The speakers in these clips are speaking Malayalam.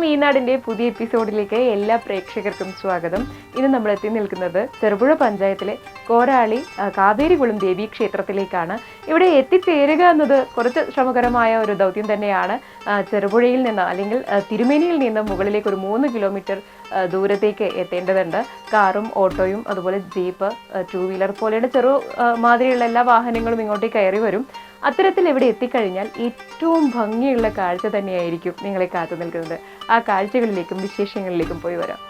ഈ നാടിൻ്റെ പുതിയ എപ്പിസോഡിലേക്ക് എല്ലാ പ്രേക്ഷകർക്കും സ്വാഗതം. ഇന്ന് നമ്മൾ എത്തി നിൽക്കുന്നത് ചെറുപുഴ പഞ്ചായത്തിലെ കോരാളി കാവേരികുളം ദേവീ ക്ഷേത്രത്തിലേക്കാണ്. ഇവിടെ എത്തിച്ചേരുക എന്നത് കുറച്ച് ശ്രമകരമായ ഒരു ദൗത്യം തന്നെയാണ്. ചെറുപുഴയിൽ നിന്ന് അല്ലെങ്കിൽ തിരുമേനിയിൽ നിന്ന് മുകളിലേക്ക് ഒരു 3 കിലോമീറ്റർ ദൂരത്തേക്ക് എത്തേണ്ടതുണ്ട്. കാറും ഓട്ടോയും അതുപോലെ ജീപ്പ്, 2 വീലർ പോലെയുള്ള ചെറു മാതിരിയുള്ള എല്ലാ വാഹനങ്ങളും ഇങ്ങോട്ടേക്ക് കയറി വരും. അത്തരത്തിൽ ഇവിടെ എത്തിക്കഴിഞ്ഞാൽ ഏറ്റവും ഭംഗിയുള്ള കാഴ്ച തന്നെയായിരിക്കും നിങ്ങളെ കാത്തു നിൽക്കുന്നത്. ആ കാഴ്ചകളിലേക്കും വിശേഷങ്ങളിലേക്കും പോയി വരാം.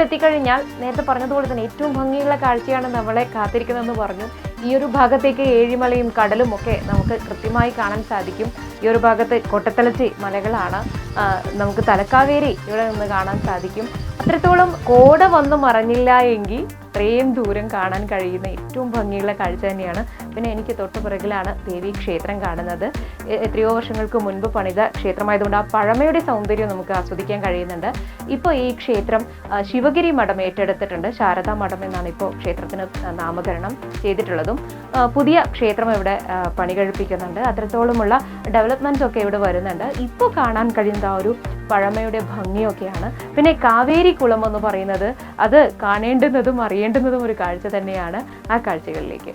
എത്തിക്കഴിഞ്ഞാൽ നേരത്തെ പറഞ്ഞതുപോലെ തന്നെ ഏറ്റവും ഭംഗിയുള്ള കാഴ്ചയാണ് നമ്മളെ കാത്തിരിക്കുന്നതെന്ന് പറഞ്ഞു. ഈ ഒരു ഭാഗത്തേക്ക് ഏഴിമലയും കടലും ഒക്കെ നമുക്ക് കൃത്യമായി കാണാൻ സാധിക്കും. ഈ ഒരു ഭാഗത്ത് കൊട്ടത്തലച്ചി മലകളാണ്. നമുക്ക് തലക്കാവേരി ഇവിടെ നിന്ന് കാണാൻ സാധിക്കും. അത്രത്തോളം കോട വന്ന് മറഞ്ഞില്ല എങ്കിൽ ഇത്രയും ദൂരം കാണാൻ കഴിയുന്ന ഏറ്റവും ഭംഗിയുള്ള കാഴ്ച തന്നെയാണ്. പിന്നെ എനിക്ക് തൊട്ടു പിറകിലാണ് ദേവീ ക്ഷേത്രം കാണുന്നത്. എത്രയോ വർഷങ്ങൾക്ക് മുൻപ് പണിത ക്ഷേത്രമായതുകൊണ്ട് ആ പഴമയുടെ സൗന്ദര്യം നമുക്ക് ആസ്വദിക്കാൻ കഴിയുന്നുണ്ട്. ഇപ്പോൾ ഈ ക്ഷേത്രം ശിവഗിരി മഠം ഏറ്റെടുത്തിട്ടുണ്ട്. ശാരദാ മഠം എന്നാണ് ഇപ്പോൾ ക്ഷേത്രത്തിന് നാമകരണം ചെയ്തിട്ടുള്ളതും. പുതിയ ക്ഷേത്രം ഇവിടെ പണി കഴിപ്പിക്കുന്നുണ്ട്. അത്രത്തോളമുള്ള ഡെവലപ്മെൻറ്റ്സ് ഒക്കെ ഇവിടെ വരുന്നുണ്ട്. ഇപ്പോൾ കാണാൻ കഴിയുന്ന ആ ഒരു പഴമയുടെ ഭംഗിയൊക്കെയാണ്. പിന്നെ കാവേരി കുളം എന്ന് പറയുന്നത് അത് കാണേണ്ടുന്നതും അറിയേണ്ടുന്നതും ഒരു കാഴ്ച തന്നെയാണ്. ആ കാഴ്ചകളിലേക്ക്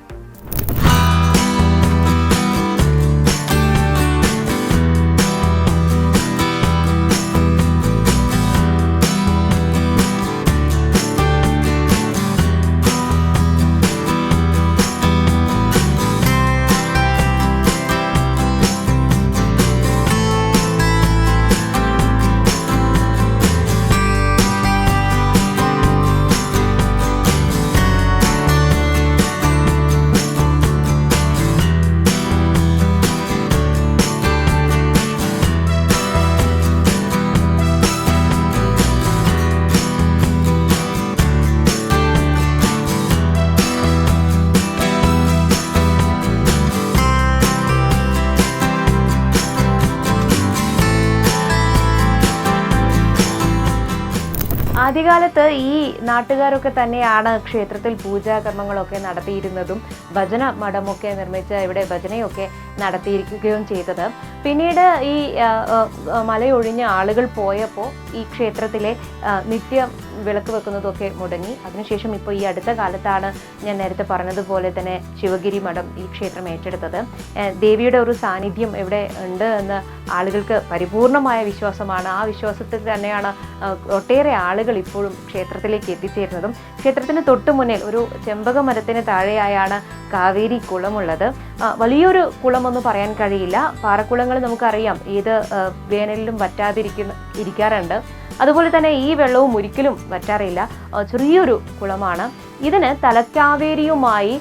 ആദ്യകാലത്ത് ഈ നാട്ടുകാരൊക്കെ തന്നെയാണ് ക്ഷേത്രത്തിൽ പൂജാകർമ്മങ്ങളൊക്കെ നടത്തിയിരുന്നതും ഭജന മഠമൊക്കെ നിർമ്മിച്ച് ഇവിടെ ഭജനയൊക്കെ നടത്തിയിരിക്കുകയും ചെയ്തത്. പിന്നീട് ഈ മലയൊഴിഞ്ഞ ആളുകൾ പോയപ്പോൾ ഈ ക്ഷേത്രത്തിലെ നിത്യം വിളക്ക് വെക്കുന്നതൊക്കെ മുടങ്ങി. അതിനുശേഷം ഇപ്പോൾ ഈ അടുത്ത കാലത്താണ് ഞാൻ നേരത്തെ പറഞ്ഞതുപോലെ തന്നെ ശിവഗിരി മഠം ഈ ക്ഷേത്രം ഏറ്റെടുത്തത്. ദേവിയുടെ ഒരു സാന്നിധ്യം ഇവിടെ ഉണ്ട് എന്ന് ആളുകൾക്ക് പരിപൂർണമായ വിശ്വാസമാണ്. ആ വിശ്വാസത്തിൽ തന്നെയാണ് ഒട്ടേറെ ആളുകൾ ഇപ്പോഴും ക്ഷേത്രത്തിലേക്ക് എത്തിച്ചേരുന്നതും. ക്ഷേത്രത്തിന് തൊട്ടു മുന്നിൽ ഒരു ചെമ്പക മരത്തിന് താഴെയായാണ് കാവേരി കുളമുള്ളത്. വലിയൊരു കുളമൊന്നും പറയാൻ കഴിയില്ല. പാറക്കുളങ്ങൾ നമുക്കറിയാം ഏത് വേനലിലും ഇരിക്കാറുണ്ട്. അതുപോലെ തന്നെ ഈ വെള്ളവും ഒരിക്കലും വറ്റാറില്ല. ചെറിയൊരു കുളമാണ്. ഇതിന് തലക്കാവേരിയുമായി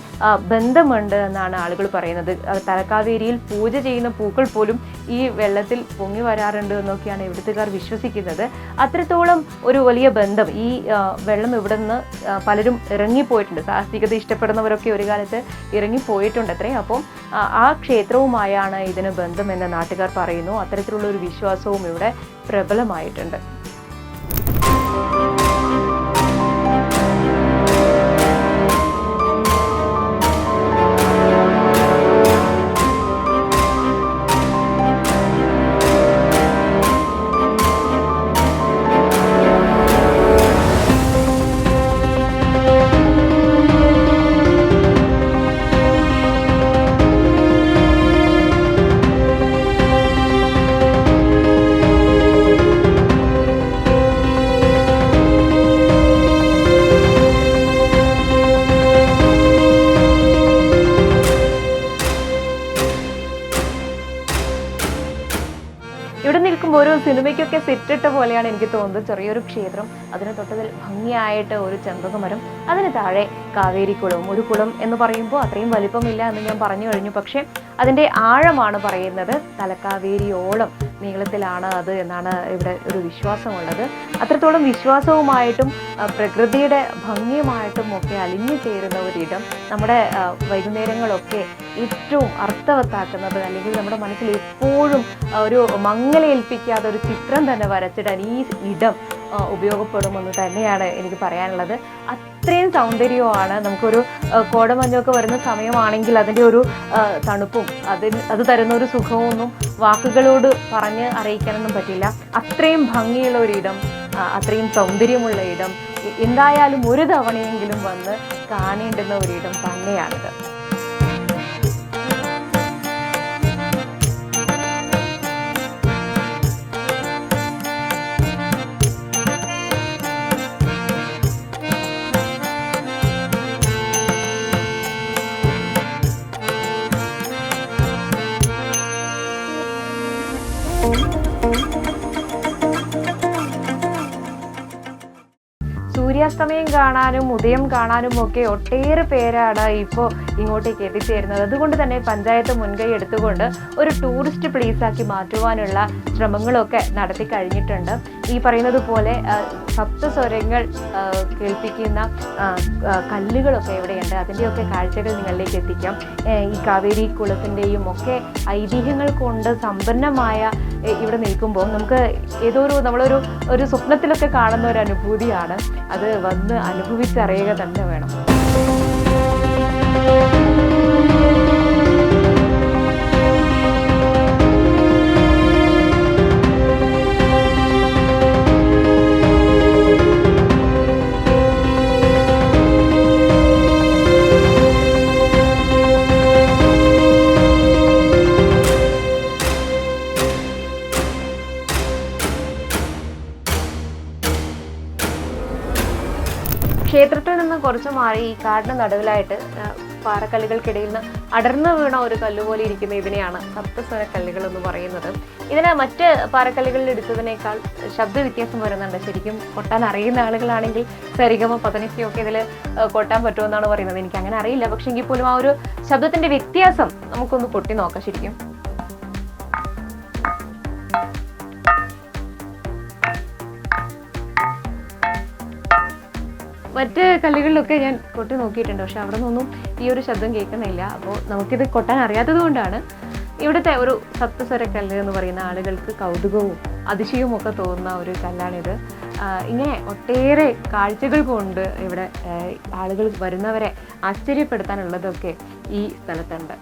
ബന്ധമുണ്ട് എന്നാണ് ആളുകൾ പറയുന്നത്. തലക്കാവേരിയിൽ പൂജ ചെയ്യുന്ന പൂക്കൾ പോലും ഈ വെള്ളത്തിൽ പൊങ്ങി വരാറുണ്ട് എന്നൊക്കെയാണ് ഇവിടുത്തുകാർ വിശ്വസിക്കുന്നത്. അത്രത്തോളം ഒരു വലിയ ബന്ധം ഈ വെള്ളം ഇവിടെ നിന്ന് പലരും ഇറങ്ങിപ്പോയിട്ടുണ്ട്. സാഹസികത ഇഷ്ടപ്പെടുന്നവരൊക്കെ ഒരു കാലത്ത് ഇറങ്ങിപ്പോയിട്ടുണ്ട് അത്രേ. അപ്പം ആ ക്ഷേത്രവുമായാണ് ഇതിന് ബന്ധമെന്ന് നാട്ടുകാർ പറയുന്നു. അത്തരത്തിലുള്ള ഒരു വിശ്വാസവും ഇവിടെ പ്രബലമായിട്ടുണ്ട്. ഒരു സിനിമയ്ക്കൊക്കെ സെറ്റിട്ട പോലെയാണ് എനിക്ക് തോന്നുന്നത്. ചെറിയൊരു ക്ഷേത്രം, അതിന് തൊട്ടതിൽ ഭംഗിയായിട്ട് ഒരു ചെമ്പകമരം, അതിന് താഴെ കാവേരിക്കുളവും. ഒരു കുളം എന്ന് പറയുമ്പോൾ അത്രയും വലിപ്പമില്ല എന്ന് ഞാൻ പറഞ്ഞു കഴിഞ്ഞു, പക്ഷേ അതിൻ്റെ ആഴമാണ് പറയുന്നത്. തലക്കാവേരിയോളം നീളത്തിലാണ് അത് എന്നാണ് ഇവിടെ ഒരു വിശ്വാസമുള്ളത്. അത്രത്തോളം വിശ്വാസവുമായിട്ടും പ്രകൃതിയുടെ ഭംഗിയുമായിട്ടും ഒക്കെ അലിഞ്ഞു ചേരുന്ന ഒരിടം നമ്മുടെ വൈകുന്നേരങ്ങളൊക്കെ ഏറ്റവും അർത്ഥവത്താക്കുന്നത്, അല്ലെങ്കിൽ നമ്മുടെ മനസ്സിൽ എപ്പോഴും ഒരു മങ്ങലേൽപ്പിക്കാത്ത ഒരു ചിത്രം തന്നെ വരച്ചിടാൻ ഈ ഇടം ഉപയോഗപ്പെടുമെന്ന് തന്നെയാണ് എനിക്ക് പറയാനുള്ളത്. അത്രയും സൗന്ദര്യമാണ്. നമുക്കൊരു കോടമഞ്ഞൊക്കെ വരുന്ന സമയമാണെങ്കിൽ അതിൻ്റെ ഒരു തണുപ്പും അത് തരുന്ന ഒരു സുഖമൊന്നും വാക്കുകളോട് പറഞ്ഞ് അറിയിക്കാനൊന്നും പറ്റില്ല. അത്രയും ഭംഗിയുള്ള ഒരിടം, അത്രയും സൗന്ദര്യമുള്ള ഇടം, എന്തായാലും ഒരു തവണയെങ്കിലും വന്ന് കാണേണ്ടുന്ന ഒരിടം തന്നെയാണിത്. സൂര്യാസ്തമയം കാണാനും ഉദയം കാണാനും ഒക്കെ ഒട്ടേറെ പേരാണ് ഇപ്പോൾ ഇങ്ങോട്ടേക്ക് എത്തിച്ചേരുന്നത്. അതുകൊണ്ട് തന്നെ പഞ്ചായത്ത് മുൻകൈ എടുത്തുകൊണ്ട് ഒരു ടൂറിസ്റ്റ് പ്ലേസാക്കി മാറ്റുവാനുള്ള ശ്രമങ്ങളൊക്കെ നടത്തി കഴിഞ്ഞിട്ടുണ്ട്. ഈ പറയുന്നത് പോലെ സപ്തസ്വരങ്ങൾ കേൾപ്പിക്കുന്ന കല്ലുകളൊക്കെ ഇവിടെയുണ്ട്. അതിൻ്റെയൊക്കെ കാഴ്ചകൾ നിങ്ങളിലേക്ക് എത്തിക്കാം. ഈ കാവേരി കുളത്തിൻ്റെയും ഒക്കെ ഐതിഹ്യങ്ങൾ കൊണ്ട് സമ്പന്നമായ ഇവിടെ നിൽക്കുമ്പോൾ നമുക്ക് നമ്മളൊരു സ്വപ്നത്തിലൊക്കെ കാണുന്ന ഒരു അനുഭൂതിയാണ്. അത് വന്ന് അനുഭവിച്ചറിയുക തന്നെ വേണം. ക്ഷേത്രത്തിൽ നിന്ന് കുറച്ച് മാറി ഈ കാടിന് നടുവിലായിട്ട് പാറക്കല്ലുകൾക്കിടയിൽ നിന്ന് അടർന്നു വീണ ഒരു കല്ലുപോലെ ഇരിക്കുന്ന ഇതിനെയാണ് സപ്തസ്വര കല്ലുകൾ എന്ന് പറയുന്നത്. ഇതിന് മറ്റ് പാറക്കല്ലുകളിൽ എടുത്തതിനേക്കാൾ ശബ്ദ വ്യത്യാസം വരുന്നുണ്ട്. ശരിക്കും കൊട്ടാൻ അറിയുന്ന ആളുകളാണെങ്കിൽ സരിഗമ പതനിസയൊക്കെ ഇതിൽ കൊട്ടാൻ പറ്റുമെന്നാണ് പറയുന്നത്. എനിക്ക് അങ്ങനെ അറിയില്ല, പക്ഷെ എങ്കിൽ പോലും ആ ഒരു ശബ്ദത്തിന്റെ വ്യത്യാസം നമുക്കൊന്ന് കൊട്ടി നോക്കാം. ശരിക്കും മറ്റ് കല്ലുകളിലൊക്കെ ഞാൻ കൊട്ടി നോക്കിയിട്ടുണ്ട്, പക്ഷെ അവിടെ നിന്നൊന്നും ഈ ഒരു ശബ്ദം കേൾക്കുന്നില്ല. അപ്പോൾ നമുക്കിത് കൊട്ടാൻ അറിയാത്തത് കൊണ്ടാണ്. ഇവിടുത്തെ ഒരു സപ്തസ്വര കല്ല് എന്ന് പറയുന്ന ആളുകൾക്ക് കൗതുകവും അതിശയവും ഒക്കെ തോന്നുന്ന ഒരു കല്ലാണിത്. ഇങ്ങനെ ഒട്ടേറെ കാഴ്ചകൾ കൊണ്ട് ഇവിടെ ആളുകൾ വരുന്നവരെ ആശ്ചര്യപ്പെടുത്താനുള്ളതൊക്കെ ഈ സ്ഥലത്തുണ്ട്.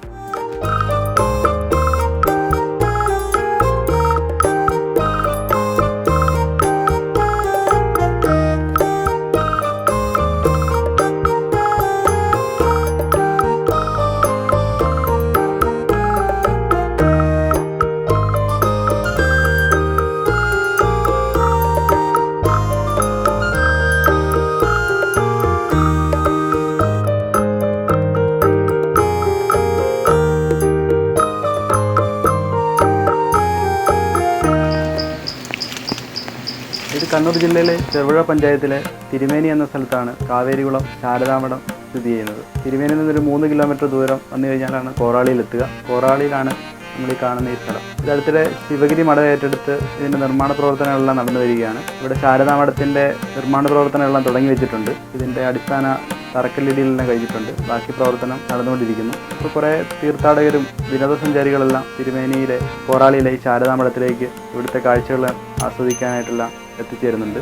കണ്ണൂർ ജില്ലയിലെ ചെറുപുഴ പഞ്ചായത്തിലെ തിരുമേനി എന്ന സ്ഥലത്താണ് കാവേരികുളം ശാരദാമഠം സ്ഥിതി ചെയ്യുന്നത്. തിരുമേനിയിൽ നിന്നൊരു 3 കിലോമീറ്റർ ദൂരം വന്നു കഴിഞ്ഞാലാണ് കോറാളിയിലെത്തുക. കോറാളിയിലാണ് നമ്മൾ ഈ കാണുന്ന ഈ സ്ഥലം. ഇതടുത്തിടെ ശിവഗിരി മഠം ഏറ്റെടുത്ത് ഇതിൻ്റെ നിർമ്മാണ പ്രവർത്തനങ്ങളെല്ലാം നടന്നു വരികയാണ്. ഇവിടെ ശാരദാമഠത്തിൻ്റെ നിർമ്മാണ പ്രവർത്തനങ്ങളെല്ലാം തുടങ്ങി വെച്ചിട്ടുണ്ട്. ഇതിൻ്റെ അടിസ്ഥാന തറക്കല്ലിടലെല്ലാം കഴിഞ്ഞിട്ടുണ്ട്. ബാക്കി പ്രവർത്തനം നടന്നുകൊണ്ടിരിക്കുന്നു. ഇപ്പോൾ കുറേ തീർത്ഥാടകരും വിനോദസഞ്ചാരികളെല്ലാം തിരുമേനിയിലെ കോറാളിയിലെ ഈ ശാരദാമഠത്തിലേക്ക് ഇവിടുത്തെ കാഴ്ചകൾ ആസ്വദിക്കാനായിട്ടെല്ലാം എത്തിച്ചേരുന്നുണ്ട്.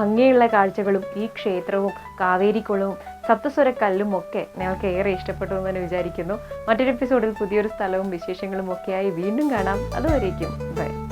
ഭംഗിയുള്ള കാഴ്ചകളും ഈ ക്ഷേത്രവും കാവേരിക്കുളവും സപ്തസ്വരക്കല്ലും ഒക്കെ ഞങ്ങൾക്ക് ഏറെ ഇഷ്ടപ്പെട്ടു എന്ന് വിചാരിക്കുന്നു. മറ്റൊരു എപ്പിസോഡിൽ പുതിയൊരു സ്ഥലവും വിശേഷങ്ങളും ഒക്കെയായി വീണ്ടും കാണാം. അതുവരേക്കും ബൈ.